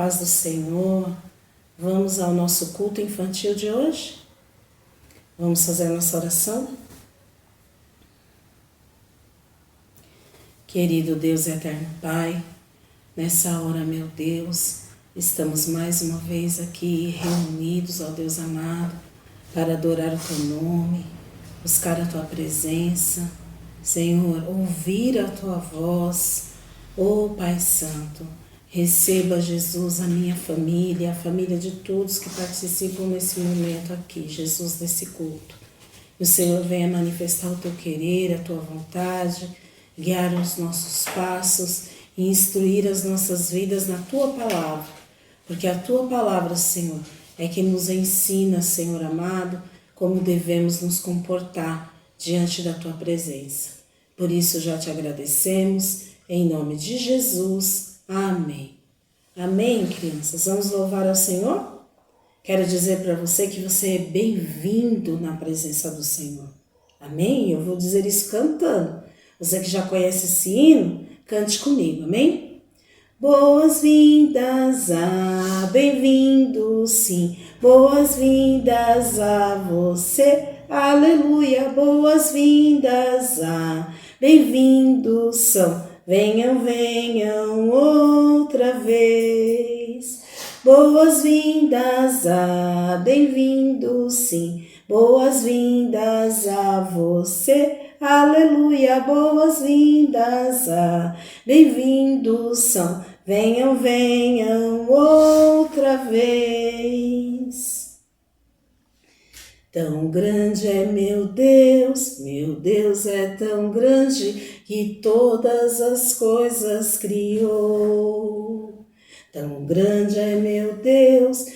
paz do Senhor. Vamos ao nosso culto infantil de hoje? Vamos fazer a nossa oração? Querido Deus eterno Pai, nessa hora, meu Deus, estamos mais uma vez aqui reunidos, ó Deus amado, para adorar o Teu nome, buscar a Tua presença, Senhor, ouvir a Tua voz, ó Pai Santo. Receba, Jesus, a minha família, a família de todos que participam nesse momento aqui, Jesus, desse culto. Que o Senhor venha manifestar o Teu querer, a Tua vontade, guiar os nossos passos e instruir as nossas vidas na Tua palavra. Porque a Tua palavra, Senhor, é que nos ensina, Senhor amado, como devemos nos comportar diante da Tua presença. Por isso já Te agradecemos, em nome de Jesus. Amém. Amém, crianças? Vamos louvar ao Senhor? Quero dizer para você que você é bem-vindo na presença do Senhor. Amém? Eu vou dizer isso cantando. Você que já conhece esse hino, cante comigo, amém? Boas-vindas a, bem-vindo sim, boas-vindas a você, aleluia, boas-vindas a, bem-vindos são. Venham, venham outra vez. Boas-vindas a, bem-vindo sim. Boas-vindas a você. Aleluia, boas-vindas a, bem-vindos são. Venham, venham outra vez. Tão grande é meu Deus é tão grande que todas as coisas criou. Tão grande é meu Deus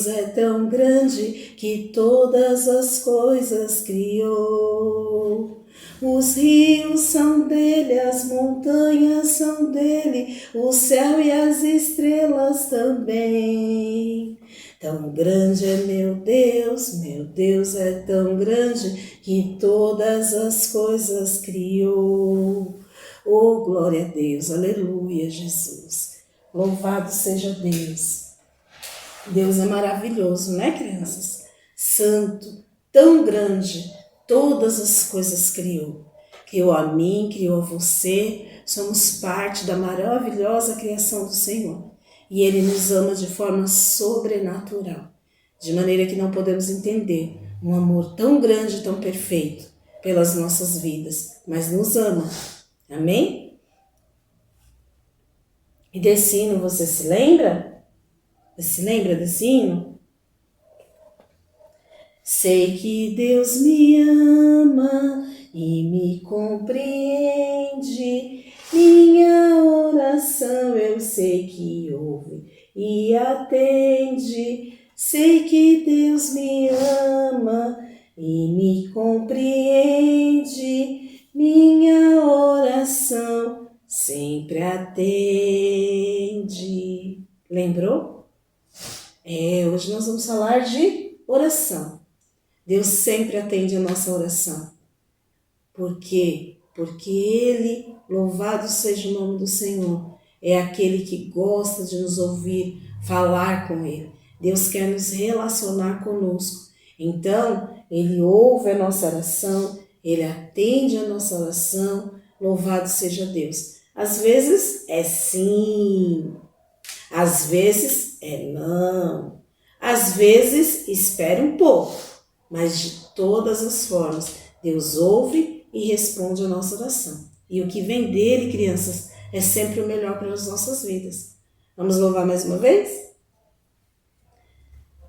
é tão grande que todas as coisas criou. Os rios são dele, as montanhas são dele, o céu e as estrelas também. Tão grande é meu Deus é tão grande que todas as coisas criou. Oh, glória a Deus, aleluia, Jesus. Louvado seja Deus. Deus é maravilhoso, né, crianças? Santo, tão grande, todas as coisas criou. Criou a mim, criou a você, somos parte da maravilhosa criação do Senhor. E Ele nos ama de forma sobrenatural, de maneira que não podemos entender um amor tão grande, tão perfeito pelas nossas vidas, mas nos ama. Amém? E desse hino você se lembra? Você se lembra desse hino? Sei que Deus me ama e me compreende. Minha oração eu sei que ouve e atende. Sei que Deus me ama e me compreende. Minha oração sempre atende. Lembrou? Hoje nós vamos falar de oração. Deus sempre atende a nossa oração. Por quê? Porque Ele, louvado seja o nome do Senhor, é aquele que gosta de nos ouvir, falar com Ele. Deus quer nos relacionar conosco. Então, Ele ouve a nossa oração, Ele atende a nossa oração, louvado seja Deus. Às vezes é sim, às vezes é não, às vezes espere um pouco, mas de todas as formas, Deus ouve e responde a nossa oração. E o que vem dele, crianças, é sempre o melhor para as nossas vidas. Vamos louvar mais uma vez?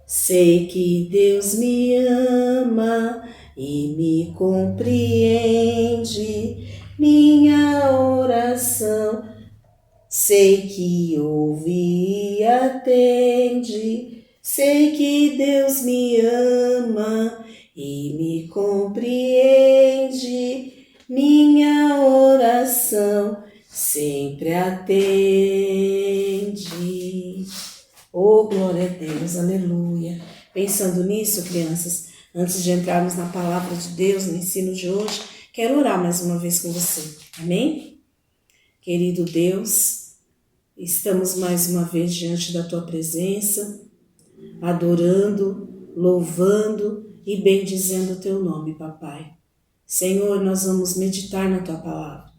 Sei que Deus me ama e me compreende, minha oração sei que ouve e atende. Sei que Deus me ama e me compreende, minha oração sempre atende. Oh, glória a Deus, aleluia. Pensando nisso, crianças, antes de entrarmos na palavra de Deus, no ensino de hoje, quero orar mais uma vez com você, amém? Querido Deus, estamos mais uma vez diante da Tua presença, adorando, louvando e bendizendo o Teu nome, Papai. Senhor, nós vamos meditar na Tua palavra.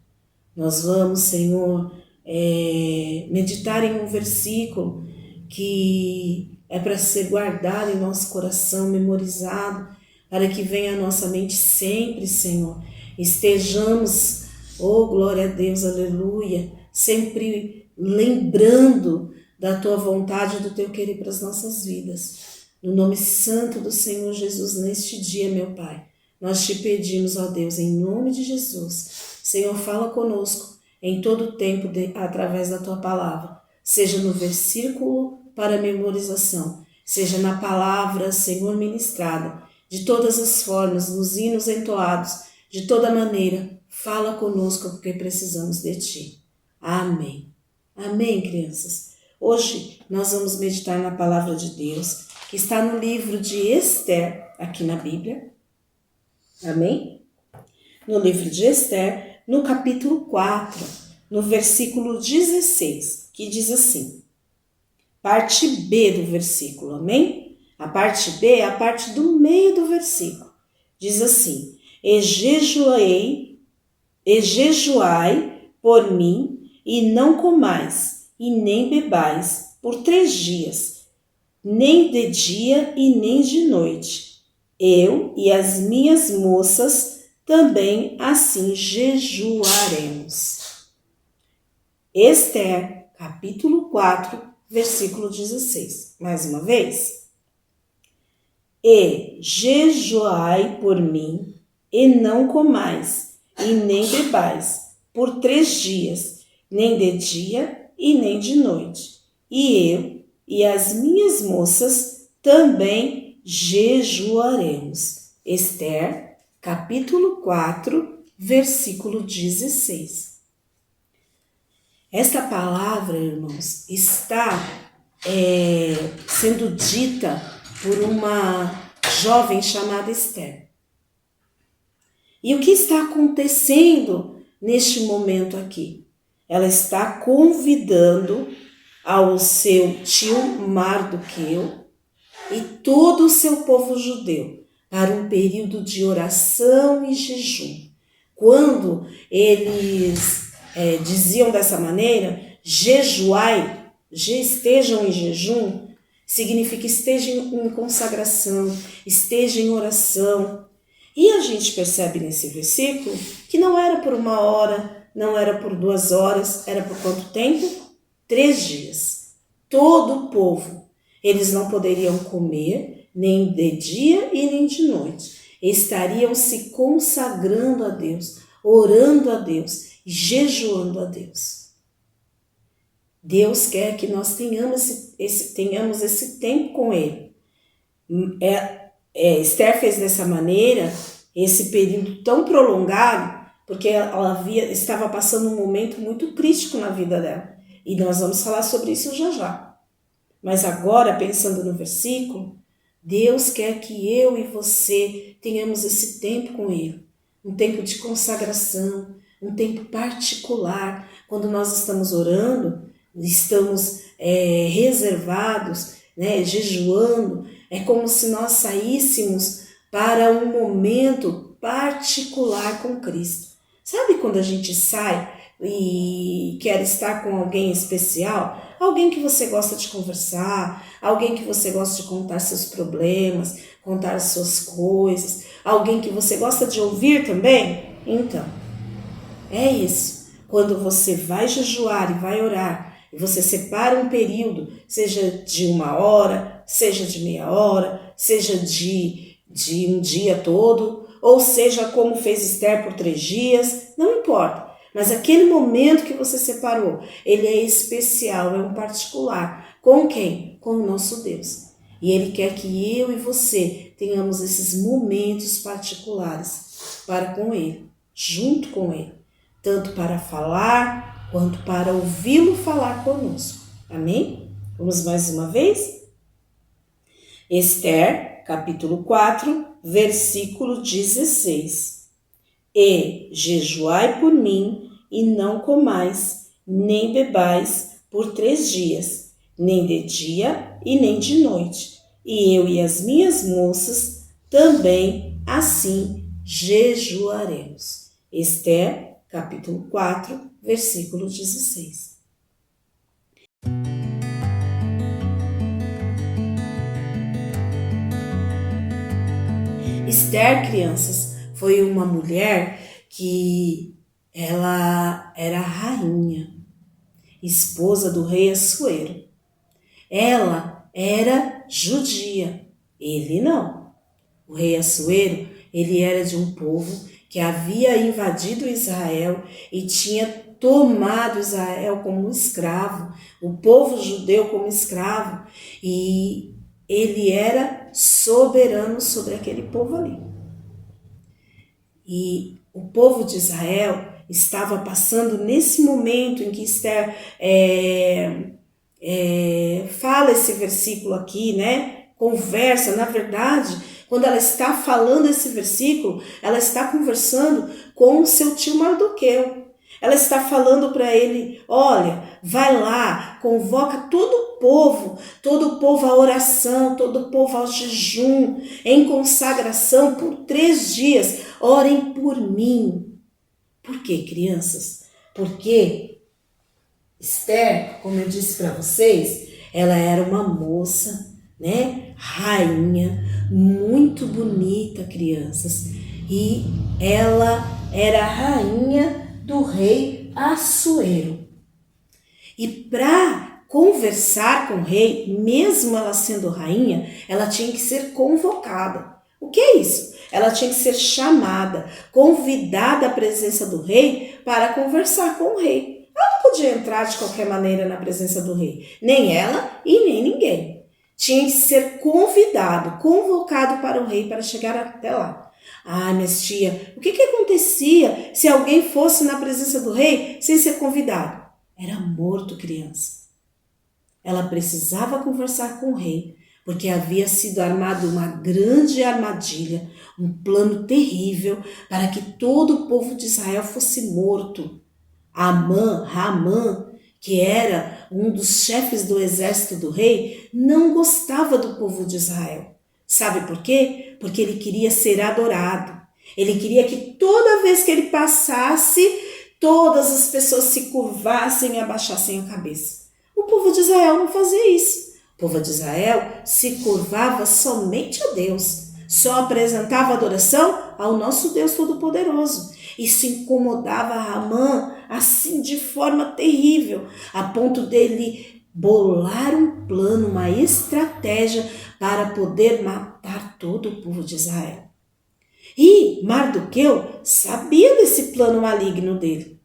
Nós vamos, Senhor, meditar em um versículo que é para ser guardado em nosso coração, memorizado, para que venha à nossa mente sempre, Senhor. Estejamos, oh glória a Deus, aleluia, sempre lembrando da Tua vontade e do Teu querer para as nossas vidas. No nome santo do Senhor Jesus, neste dia, meu Pai, nós te pedimos, ó Deus, em nome de Jesus, Senhor, fala conosco em todo o tempo através da Tua palavra, seja no versículo para memorização, seja na palavra, Senhor, ministrada, de todas as formas, nos hinos entoados, de toda maneira, fala conosco porque precisamos de Ti. Amém. Amém, crianças. Hoje nós vamos meditar na palavra de Deus, que está no livro de Esther, aqui na Bíblia. Amém? No livro de Esther, no capítulo 4, no versículo 16, que diz assim, parte B do versículo, amém? A parte B é a parte do meio do versículo. Diz assim, e jejuai por mim, e não comais, e nem bebais, por 3 dias, nem de dia e nem de noite. Eu e as minhas moças também assim jejuaremos. Esther, capítulo 4, versículo 16. Mais uma vez. E jejuai por mim, e não comais, e nem bebais, por 3 dias, nem de dia e nem de noite. E eu e as minhas moças também jejuaremos. Esther, capítulo 4, versículo 16. Esta palavra, irmãos, está sendo dita por uma jovem chamada Esther. E o que está acontecendo neste momento aqui? Ela está convidando ao seu tio Mardoqueu e todo o seu povo judeu para um período de oração e jejum. Quando eles diziam dessa maneira, jejuai, estejam em jejum, significa estejam em consagração, estejam em oração. E a gente percebe nesse versículo que não era por 1 hora, não era por 2 horas, era por quanto tempo? 3 dias. Todo o povo, eles não poderiam comer nem de dia e nem de noite. Estariam se consagrando a Deus, orando a Deus, jejuando a Deus. Deus quer que nós tenhamos esse tempo com Ele. Esther fez dessa maneira, esse período tão prolongado, porque ela estava passando um momento muito crítico na vida dela. E nós vamos falar sobre isso já já. Mas agora, pensando no versículo, Deus quer que eu e você tenhamos esse tempo com Ele. Um tempo de consagração, um tempo particular. Quando nós estamos orando, estamos reservados, jejuando. É como se nós saíssemos para um momento particular com Cristo. Sabe quando a gente sai e quer estar com alguém especial? Alguém que você gosta de conversar, alguém que você gosta de contar seus problemas, contar as suas coisas, alguém que você gosta de ouvir também? Então, é isso. Quando você vai jejuar e vai orar, e você separa um período, seja de 1 hora, seja de meia hora, seja de um dia todo, ou seja como fez Esther por 3 dias, não importa. Mas aquele momento que você separou, ele é especial, é um particular. Com quem? Com o nosso Deus. E Ele quer que eu e você tenhamos esses momentos particulares para com Ele, junto com Ele. Tanto para falar, quanto para ouvi-lo falar conosco. Amém? Vamos mais uma vez? Esther, capítulo 4, versículo 16. E jejuai por mim, e não comais, nem bebais, por 3 dias, nem de dia e nem de noite. E eu e as minhas moças também assim jejuaremos. Esther, capítulo 4, versículo 16. Esther, crianças, foi uma mulher que ela era rainha, esposa do rei Assuero. Ela era judia, ele não. O rei Assuero, ele era de um povo que havia invadido Israel e tinha tomado Israel como escravo, o povo judeu como escravo, e ele era soberano sobre aquele povo ali. E o povo de Israel estava passando nesse momento em que Esther fala esse versículo aqui, né? Conversa, na verdade, quando ela está falando esse versículo, ela está conversando com o seu tio Mardoqueu. Ela está falando para ele, olha, vai lá, convoca todo o povo à oração, todo o povo ao jejum, em consagração por 3 dias, orem por mim. Por quê, crianças? Porque Esther, como eu disse para vocês, ela era uma moça, né, rainha, muito bonita, crianças, e ela era rainha do rei Assuero. E para conversar com o rei, mesmo ela sendo rainha, ela tinha que ser convocada. O que é isso? Ela tinha que ser chamada, convidada à presença do rei para conversar com o rei. Ela não podia entrar de qualquer maneira na presença do rei, nem ela e nem ninguém. Tinha que ser convidado, convocado para o rei para chegar até lá. Ah, minha tia, o que acontecia se alguém fosse na presença do rei sem ser convidado? Era morto, criança. Ela precisava conversar com o rei, porque havia sido armada uma grande armadilha, um plano terrível para que todo o povo de Israel fosse morto. Ramã, que era um dos chefes do exército do rei, não gostava do povo de Israel. Sabe por quê? Porque ele queria ser adorado. Ele queria que toda vez que ele passasse, todas as pessoas se curvassem e abaixassem a cabeça. O povo de Israel não fazia isso. O povo de Israel se curvava somente a Deus. Só apresentava adoração ao nosso Deus Todo-Poderoso. Isso incomodava Ramã assim de forma terrível, a ponto dele bolar um plano, uma estratégia para poder matar todo o povo de Israel. E Mardoqueu sabia desse plano maligno dele.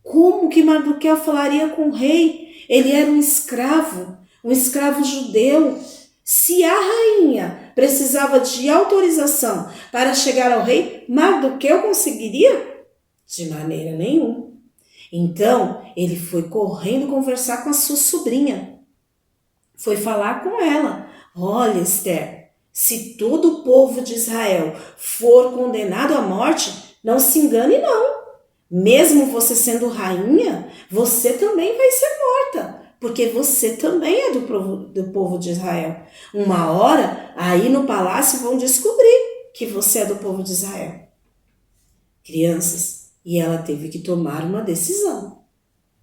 Como que Mardoqueu falaria com o rei? Ele era um escravo judeu. Se a rainha precisava de autorização para chegar ao rei, Mardoqueu conseguiria? De maneira nenhuma. Então, ele foi correndo conversar com a sua sobrinha. Foi falar com ela. Olha, Esther, se todo o povo de Israel for condenado à morte, não se engane não. Mesmo você sendo rainha, você também vai ser morta, porque você também é do povo de Israel. Uma hora, aí no palácio vão descobrir que você é do povo de Israel. Crianças, e ela teve que tomar uma decisão.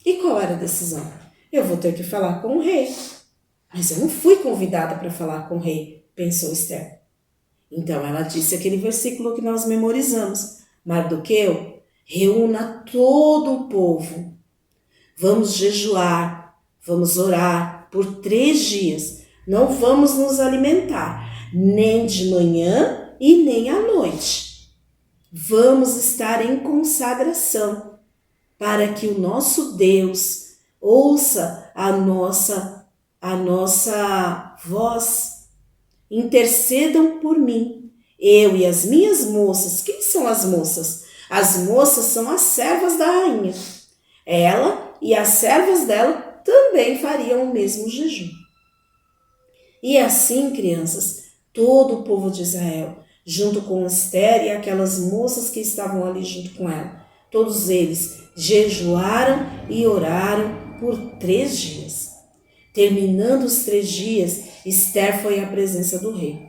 E qual era a decisão? Eu vou ter que falar com o rei. Mas eu não fui convidada para falar com o rei, pensou Esther. Então ela disse aquele versículo que nós memorizamos. Mardoqueu, reúna todo o povo. Vamos jejuar, vamos orar por 3 dias. Não vamos nos alimentar, nem de manhã e nem à noite. Vamos estar em consagração para que o nosso Deus ouça a nossa voz. Intercedam por mim, eu e as minhas moças. Quem são as moças? As moças são as servas da rainha. Ela e as servas dela também fariam o mesmo jejum. E assim, crianças, todo o povo de Israel, junto com Esther e aquelas moças que estavam ali junto com ela, todos eles jejuaram e oraram por 3 dias. Terminando os 3 dias, Esther foi à presença do rei.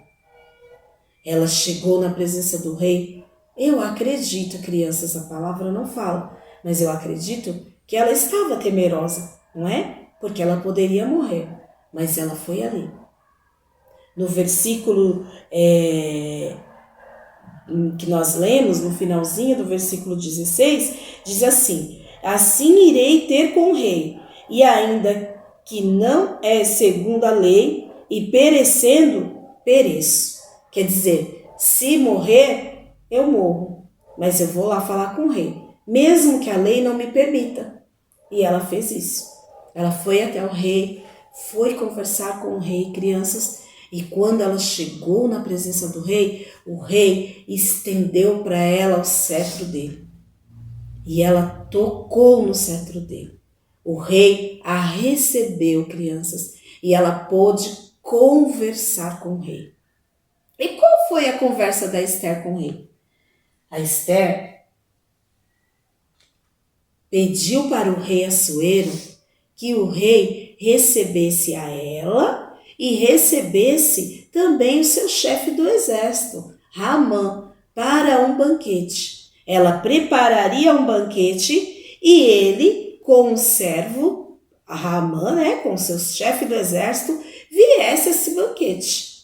Ela chegou na presença do rei. Eu acredito, crianças, a palavra não fala, mas eu acredito que ela estava temerosa, não é? Porque ela poderia morrer, mas ela foi ali. No versículo que nós lemos, no finalzinho do versículo 16, diz assim: assim irei ter com o rei, e ainda que não é segundo a lei, e perecendo, pereço. Quer dizer, se morrer, eu morro, mas eu vou lá falar com o rei, mesmo que a lei não me permita. E ela fez isso. Ela foi até o rei, foi conversar com o rei, crianças, e quando ela chegou na presença do rei, o rei estendeu para ela o cetro dele. E ela tocou no cetro dele. O rei a recebeu, crianças, e ela pôde conversar com o rei. E qual foi a conversa da Esther com o rei? A Esther pediu para o rei Assuero que o rei recebesse a ela e recebesse também o seu chefe do exército, Ramã, para um banquete. Ela prepararia um banquete e ele, com o servo, Ramã, com o seu chefe do exército, viesse a esse banquete.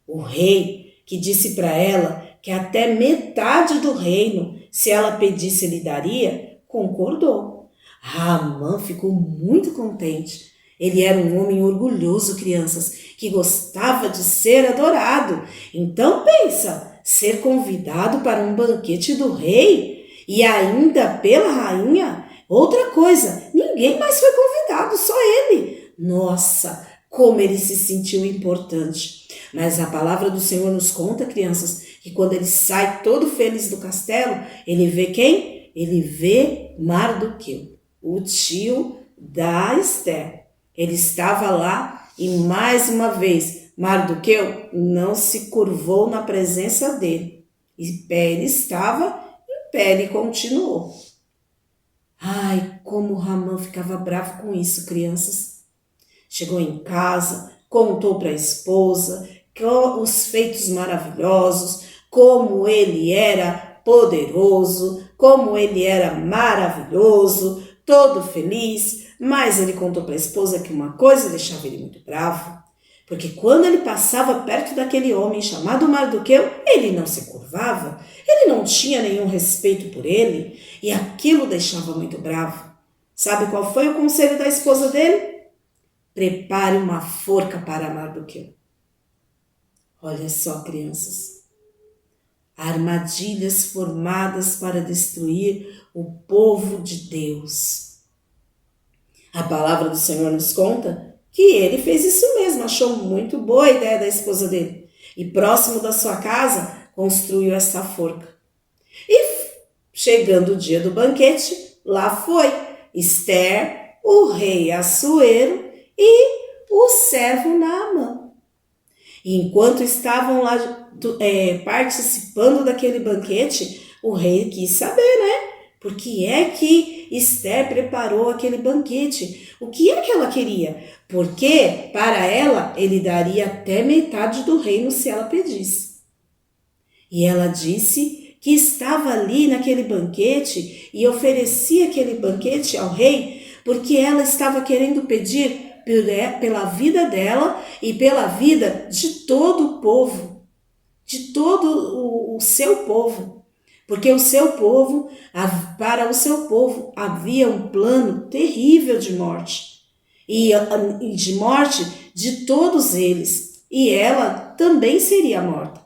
O rei, que disse para ela que até metade do reino, se ela pedisse, ele daria, concordou. Ramã ficou muito contente. Ele era um homem orgulhoso, crianças, que gostava de ser adorado. Então pensa, ser convidado para um banquete do rei e ainda pela rainha? Outra coisa, ninguém mais foi convidado, só ele. Nossa, como ele se sentiu importante. Mas a palavra do Senhor nos conta, crianças, que quando ele sai todo feliz do castelo, ele vê quem? Ele vê Mardoqueu, o tio da Esther. Ele estava lá e mais uma vez Mardoqueu não se curvou na presença dele. Em pé ele estava, em pé ele continuou. Ai, como Ramã ficava bravo com isso, crianças. Chegou em casa, contou para a esposa os feitos maravilhosos, como ele era poderoso, como ele era maravilhoso, todo feliz, mas ele contou para a esposa que uma coisa deixava ele muito bravo, porque quando ele passava perto daquele homem chamado Mardoqueu, ele não se curvava, ele não tinha nenhum respeito por ele, e aquilo deixava muito bravo. Sabe qual foi o conselho da esposa dele? Prepare uma forca para Mardoqueu. Olha só, crianças, armadilhas formadas para destruir o povo de Deus. A palavra do Senhor nos conta que ele fez isso mesmo, achou muito boa a ideia da esposa dele. E próximo da sua casa, construiu essa forca. E chegando o dia do banquete, lá foi Esther, o rei Assuero e o servo Naamã. E enquanto estavam lá participando daquele banquete, o rei quis saber, por que é que Esther preparou aquele banquete? O que é que ela queria? Porque, para ela, ele daria até metade do reino se ela pedisse. E ela disse que estava ali naquele banquete e oferecia aquele banquete ao rei porque ela estava querendo pedir pela vida dela e pela vida de todo o povo, de todo o seu povo. Porque o seu povo, para o seu povo, havia um plano terrível de morte. E de morte de todos eles. E ela também seria morta.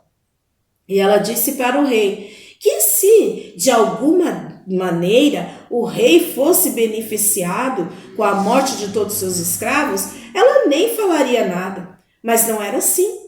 E ela disse para o rei que se de alguma maneira o rei fosse beneficiado com a morte de todos os seus escravos, ela nem falaria nada. Mas não era assim.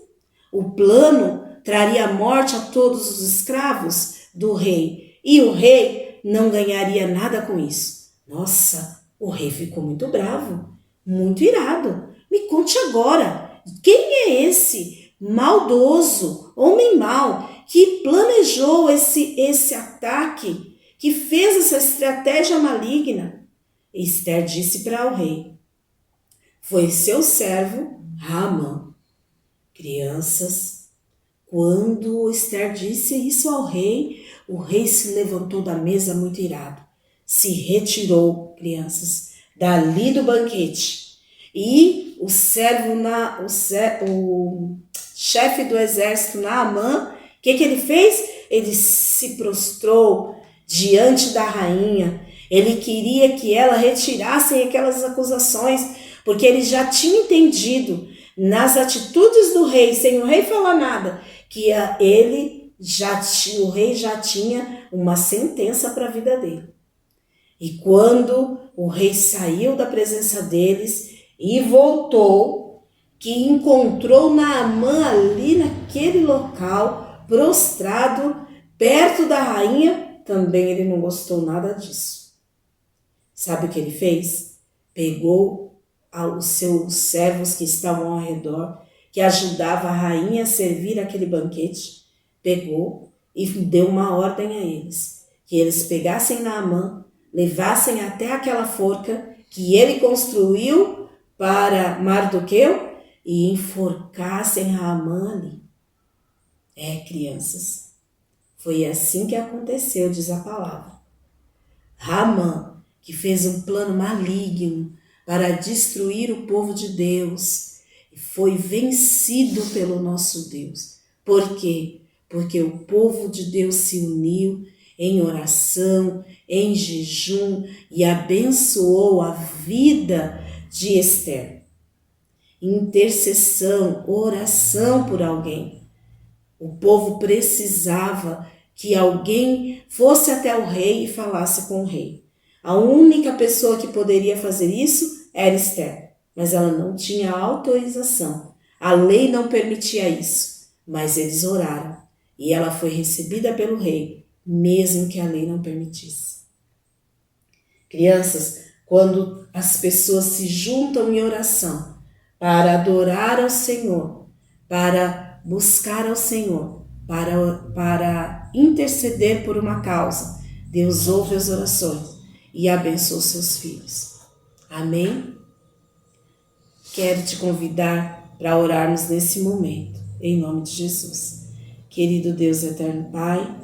O plano traria morte a todos os escravos do rei, e o rei não ganharia nada com isso. Nossa, o rei ficou muito bravo, muito irado. Me conte agora, quem é esse maldoso, homem mau, que planejou esse ataque, que fez essa estratégia maligna? Esther disse para o rei: foi seu servo Haamã. Crianças, quando Esther disse isso ao rei, o rei se levantou da mesa muito irado. Se retirou, crianças, dali do banquete. E o chefe do exército, Naamã, o que ele fez? Ele se prostrou diante da rainha. Ele queria que ela retirasse aquelas acusações, porque ele já tinha entendido nas atitudes do rei, sem o rei falar nada, que o rei já tinha uma sentença para a vida dele. E quando o rei saiu da presença deles e voltou, que encontrou Naamã ali naquele local, prostrado, perto da rainha, também ele não gostou nada disso. Sabe o que ele fez? Pegou os seus servos que estavam ao redor, que ajudavam a rainha a servir aquele banquete, pegou e deu uma ordem a eles, que eles pegassem Naamã, levassem até aquela forca que ele construiu para Mardoqueu e enforcassem Haamã ali. Crianças, foi assim que aconteceu, diz a palavra. Haamã, que fez um plano maligno para destruir o povo de Deus, foi vencido pelo nosso Deus. Por quê? Porque o povo de Deus se uniu em oração, em jejum e abençoou a vida de Esther. Intercessão, oração por alguém. O povo precisava que alguém fosse até o rei e falasse com o rei. A única pessoa que poderia fazer isso era Esther, mas ela não tinha autorização. A lei não permitia isso, mas eles oraram e ela foi recebida pelo rei, mesmo que a lei não permitisse. Crianças, quando as pessoas se juntam em oração para adorar ao Senhor, para buscar ao Senhor, para interceder por uma causa, Deus ouve as orações e abençoa os seus filhos. Amém? Quero te convidar para orarmos nesse momento, em nome de Jesus. Querido Deus eterno Pai,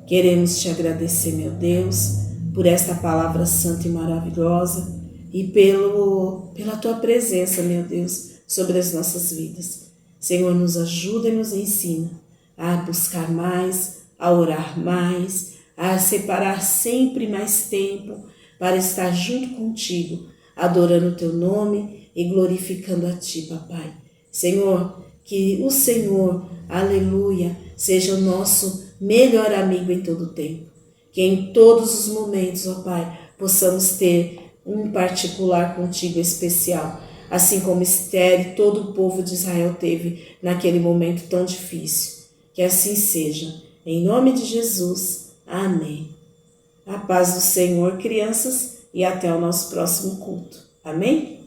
queremos te agradecer, meu Deus, por esta palavra santa e maravilhosa e pela tua presença, meu Deus, sobre as nossas vidas. Senhor, nos ajuda e nos ensina a buscar mais, a orar mais, a separar sempre mais tempo para estar junto contigo, adorando o teu nome e glorificando a ti, papai. Senhor, que o Senhor, aleluia, seja o nosso melhor amigo em todo o tempo. Que em todos os momentos, ó Pai, possamos ter um particular contigo especial, assim como Esther e todo o povo de Israel teve naquele momento tão difícil. Que assim seja. Em nome de Jesus. Amém. A paz do Senhor, crianças, e até o nosso próximo culto. Amém?